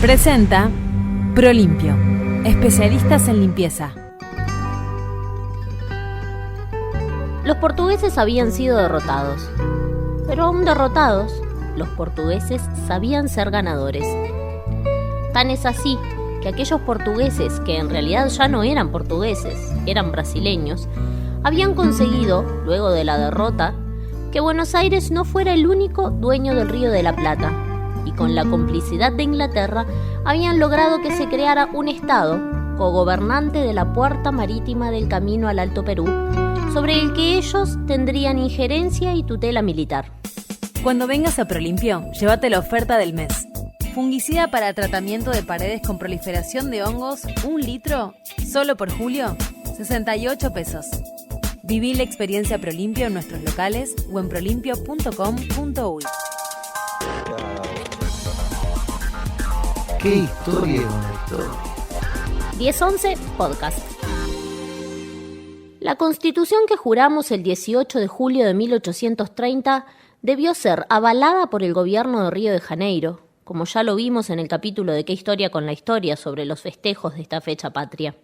Presenta Prolimpio, especialistas en limpieza. Los portugueses habían sido derrotados, pero aún derrotados, los portugueses sabían ser ganadores. Tan es así que aquellos portugueses, que en realidad ya no eran portugueses, eran brasileños, habían conseguido, luego de la derrota, que Buenos Aires no fuera el único dueño del Río de la Plata, y con la complicidad de Inglaterra habían logrado que se creara un estado cogobernante de la puerta marítima del camino al Alto Perú, sobre el que ellos tendrían injerencia y tutela militar. Cuando vengas a Prolimpio, llévate la oferta del mes. Fungicida para tratamiento de paredes con proliferación de hongos, 1 litro, solo por julio, 68 pesos. Viví la experiencia Prolimpio en nuestros locales o en prolimpio.com.uy. ¡Qué historia con esto! 1011 Podcast. La Constitución que juramos el 18 de julio de 1830 debió ser avalada por el gobierno de Río de Janeiro, como ya lo vimos en el capítulo de ¿Qué historia con la historia? Sobre los festejos de esta fecha patria.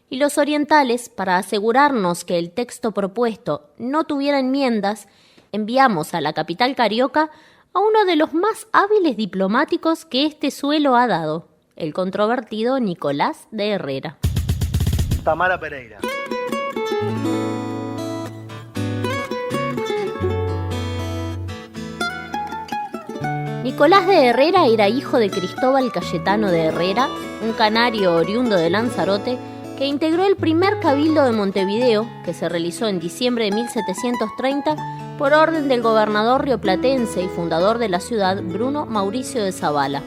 Y los orientales, para asegurarnos que el texto propuesto no tuviera enmiendas, enviamos a la capital carioca a uno de los más hábiles diplomáticos que este suelo ha dado, el controvertido Nicolás de Herrera. Tamara Pereira. Nicolás de Herrera era hijo de Cristóbal Cayetano de Herrera, un canario oriundo de Lanzarote, que integró el primer cabildo de Montevideo, que se realizó en diciembre de 1730 por orden del gobernador rioplatense y fundador de la ciudad, Bruno Mauricio de Zavala.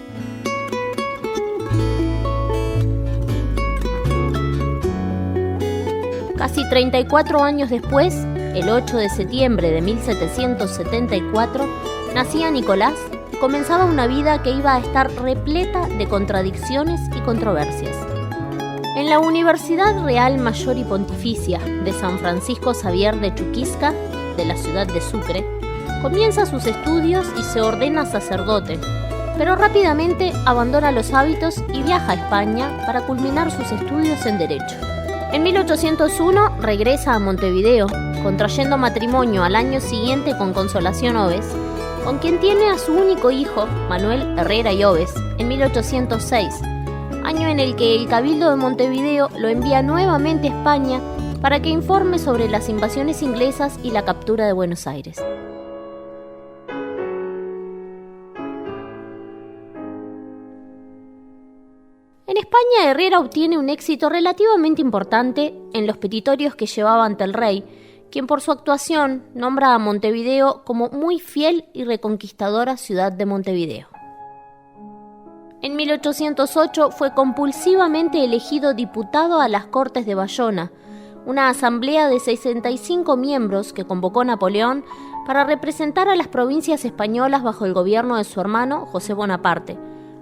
Casi 34 años después, el 8 de septiembre de 1774, nacía Nicolás y comenzaba una vida que iba a estar repleta de contradicciones y controversias. En la Universidad Real Mayor y Pontificia de San Francisco Xavier de Chuquisca, de la ciudad de Sucre, comienza sus estudios y se ordena sacerdote, pero rápidamente abandona los hábitos y viaja a España para culminar sus estudios en Derecho. En 1801 regresa a Montevideo, contrayendo matrimonio al año siguiente con Consolación Oves, con quien tiene a su único hijo, Manuel Herrera y Oves, en 1806, año en el que el Cabildo de Montevideo lo envía nuevamente a España para que informe sobre las invasiones inglesas y la captura de Buenos Aires. En España, Herrera obtiene un éxito relativamente importante en los petitorios que llevaba ante el rey, quien por su actuación nombra a Montevideo como muy fiel y reconquistadora ciudad de Montevideo. En 1808 fue compulsivamente elegido diputado a las Cortes de Bayona, una asamblea de 65 miembros que convocó Napoleón para representar a las provincias españolas bajo el gobierno de su hermano José Bonaparte,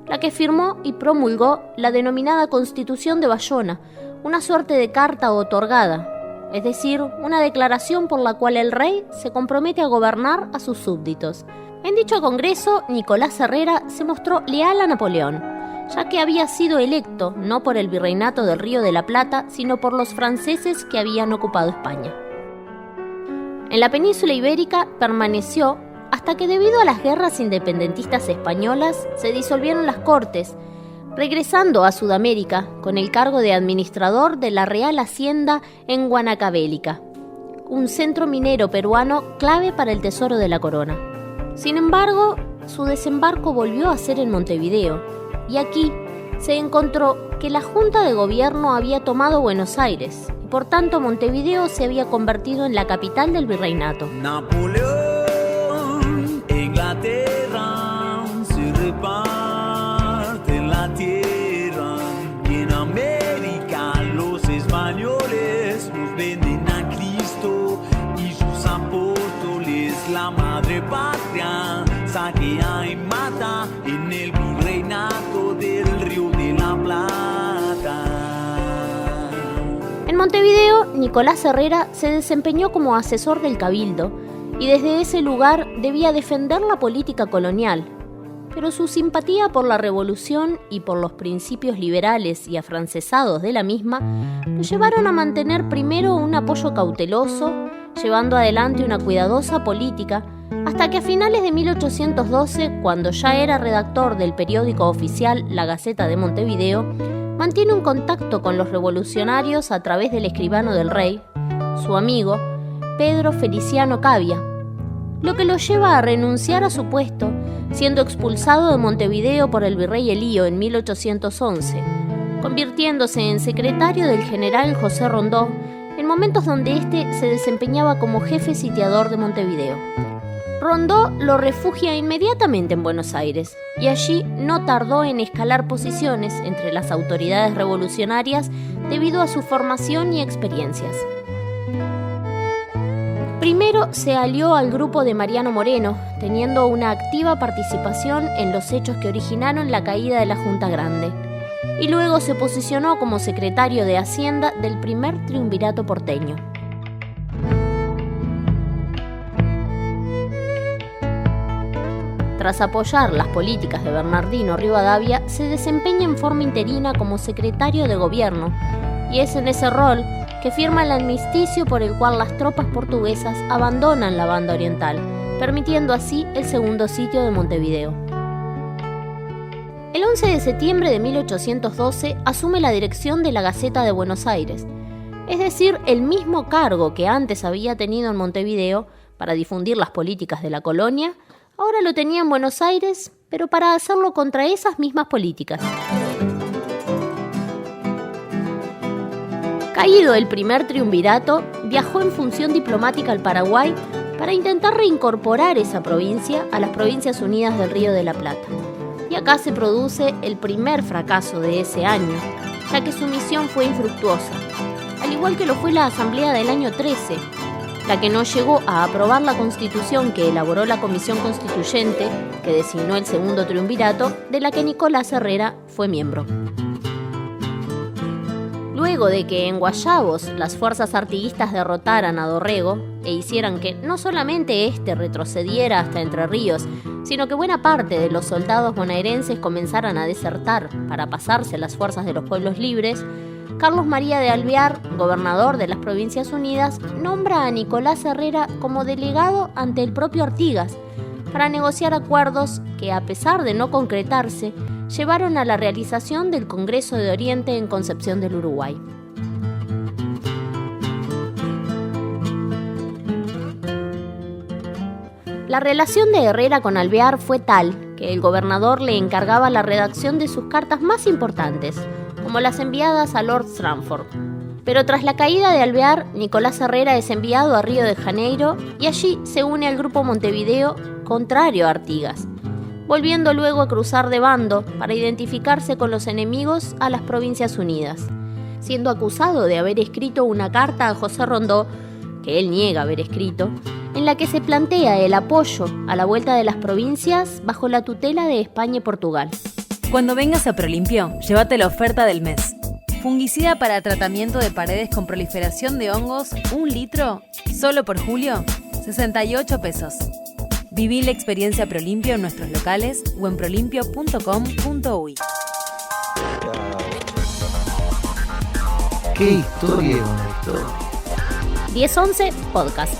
la que firmó y promulgó la denominada Constitución de Bayona, una suerte de carta otorgada, es decir, una declaración por la cual el rey se compromete a gobernar a sus súbditos. En dicho congreso, Nicolás Herrera se mostró leal a Napoleón, ya que había sido electo no por el virreinato del Río de la Plata, sino por los franceses que habían ocupado España. En la península ibérica permaneció hasta que, debido a las guerras independentistas españolas, se disolvieron las Cortes, regresando a Sudamérica con el cargo de administrador de la Real Hacienda en Guanacabélica, un centro minero peruano clave para el tesoro de la corona. Sin embargo, su desembarco volvió a ser en Montevideo, y aquí se encontró que la Junta de Gobierno había tomado Buenos Aires, y por tanto Montevideo se había convertido en la capital del virreinato. Napoleón, Inglaterra, se reparte la tierra, y en América los españoles nos venden a Cristo y sus apóstoles, la madre patria, saquea y mata en el virreinato del Río de la Plata. En Montevideo, Nicolás Herrera se desempeñó como asesor del Cabildo y desde ese lugar debía defender la política colonial, pero su simpatía por la revolución y por los principios liberales y afrancesados de la misma lo llevaron a mantener primero un apoyo cauteloso, llevando adelante una cuidadosa política, hasta que a finales de 1812, cuando ya era redactor del periódico oficial La Gaceta de Montevideo, mantiene un contacto con los revolucionarios a través del escribano del rey, su amigo, Pedro Feliciano Cavia, lo que lo lleva a renunciar a su puesto, siendo expulsado de Montevideo por el virrey Elío en 1811, convirtiéndose en secretario del general José Rondó, en momentos donde éste se desempeñaba como jefe sitiador de Montevideo. Rondó lo refugia inmediatamente en Buenos Aires, y allí no tardó en escalar posiciones entre las autoridades revolucionarias debido a su formación y experiencias. Primero se alió al grupo de Mariano Moreno, teniendo una activa participación en los hechos que originaron la caída de la Junta Grande, y luego se posicionó como secretario de Hacienda del primer triunvirato porteño. Tras apoyar las políticas de Bernardino Rivadavia, se desempeña en forma interina como secretario de gobierno, y es en ese rol que firma el armisticio por el cual las tropas portuguesas abandonan la banda oriental, permitiendo así el segundo sitio de Montevideo. El 11 de septiembre de 1812 asume la dirección de la Gaceta de Buenos Aires, es decir, el mismo cargo que antes había tenido en Montevideo para difundir las políticas de la colonia, ahora lo tenía en Buenos Aires, pero para hacerlo contra esas mismas políticas. Caído el primer triunvirato, viajó en función diplomática al Paraguay para intentar reincorporar esa provincia a las Provincias Unidas del Río de la Plata. Y acá se produce el primer fracaso de ese año, ya que su misión fue infructuosa, al igual que lo fue la Asamblea del año 13, la que no llegó a aprobar la Constitución que elaboró la Comisión Constituyente, que designó el segundo triunvirato, de la que Nicolás Herrera fue miembro. Luego de que en Guayabos las fuerzas artiguistas derrotaran a Dorrego e hicieran que no solamente éste retrocediera hasta Entre Ríos, sino que buena parte de los soldados bonaerenses comenzaran a desertar para pasarse a las fuerzas de los pueblos libres, Carlos María de Alvear, gobernador de las Provincias Unidas, nombra a Nicolás Herrera como delegado ante el propio Artigas para negociar acuerdos que, a pesar de no concretarse, llevaron a la realización del Congreso de Oriente en Concepción del Uruguay. La relación de Herrera con Alvear fue tal que el gobernador le encargaba la redacción de sus cartas más importantes, como las enviadas a Lord Strangford. Pero tras la caída de Alvear, Nicolás Herrera es enviado a Río de Janeiro y allí se une al grupo Montevideo contrario a Artigas, volviendo luego a cruzar de bando para identificarse con los enemigos a las Provincias Unidas, siendo acusado de haber escrito una carta a José Rondó, que él niega haber escrito, en la que se plantea el apoyo a la vuelta de las provincias bajo la tutela de España y Portugal. Cuando vengas a Prolimpio, llévate la oferta del mes. Fungicida para tratamiento de paredes con proliferación de hongos, 1 litro, solo por julio, 68 pesos. Viví la experiencia Prolimpio en nuestros locales o en prolimpio.com.uy. ¡Qué historia bonito! 1011 Podcast.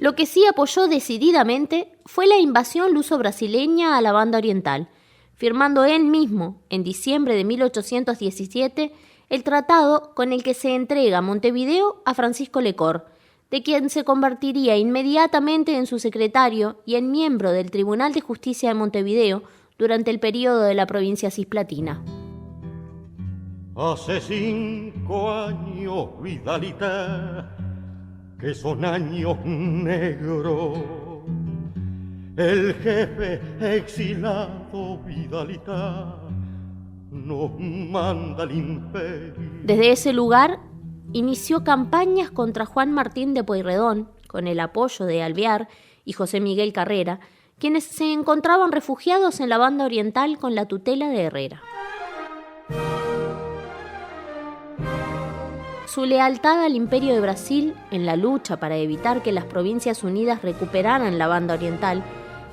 Lo que sí apoyó decididamente fue la invasión luso-brasileña a la banda oriental, firmando él mismo, en diciembre de 1817, el tratado con el que se entrega Montevideo a Francisco Lecor, de quien se convertiría inmediatamente en su secretario y en miembro del Tribunal de Justicia de Montevideo durante el período de la provincia cisplatina. Hace 5 años, Vidalita, que son años negros. El jefe exilado, Vidalita, nos manda al imperio. Desde ese lugar inició campañas contra Juan Martín de Pueyrredón, con el apoyo de Alvear y José Miguel Carrera, quienes se encontraban refugiados en la banda oriental con la tutela de Herrera. Su lealtad al Imperio de Brasil, en la lucha para evitar que las Provincias Unidas recuperaran la banda oriental,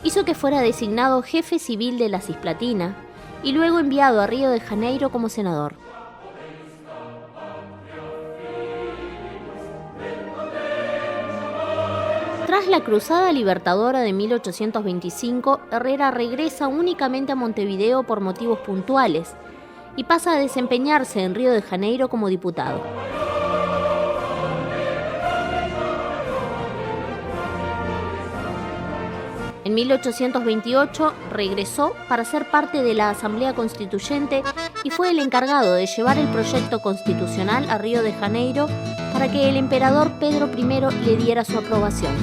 hizo que fuera designado jefe civil de la Cisplatina y luego enviado a Río de Janeiro como senador. Tras la Cruzada Libertadora de 1825, Herrera regresa únicamente a Montevideo por motivos puntuales y pasa a desempeñarse en Río de Janeiro como diputado. En 1828 regresó para ser parte de la Asamblea Constituyente y fue el encargado de llevar el proyecto constitucional a Río de Janeiro para que el emperador Pedro I le diera su aprobación.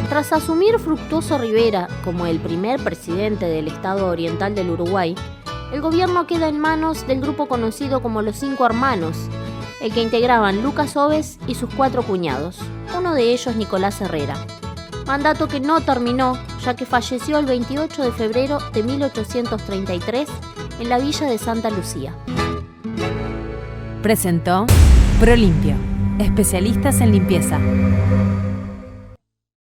Tras asumir Fructuoso Rivera como el primer presidente del Estado Oriental del Uruguay, el gobierno queda en manos del grupo conocido como los Cinco Hermanos, el que integraban Lucas Oves y sus 4 cuñados, uno de ellos Nicolás Herrera. Mandato que no terminó, ya que falleció el 28 de febrero de 1833 en la villa de Santa Lucía. Presentó Prolimpio, especialistas en limpieza.